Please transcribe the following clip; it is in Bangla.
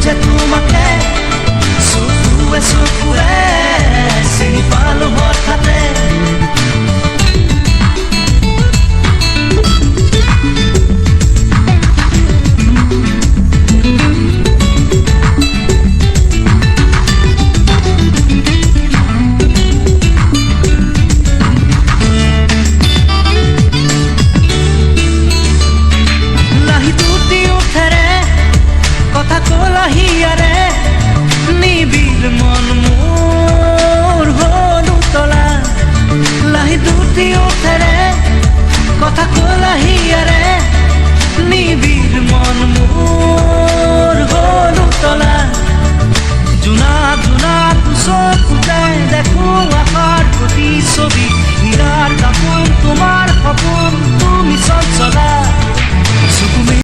যে তোমাকে চকুৱে চকুৱে চিনি পালো হঠাতে। নিবিড় মন মোর হলু তলা লাহি দুটি ওঠেরে কথা কলাহিয়ারে। নিবিড় মন মোর হলু তলা জোনা জোনা চকুতে দেখো আকার প্রতি ছবি হীরার কাপন তোমার সপন তুমি চঞ্চলা।